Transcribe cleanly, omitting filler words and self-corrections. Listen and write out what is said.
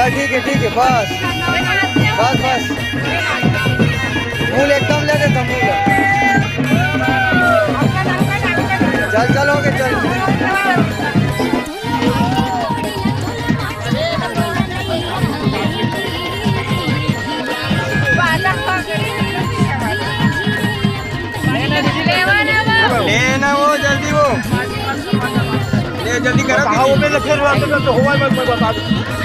ठीक है बस बस बस मूल एकदम ले देता मूल चल चल हो गए चल लेना वो जल्दी ले जल्दी करो कहाँ वो मैंने फिर तो हुआ मैं बता दूँ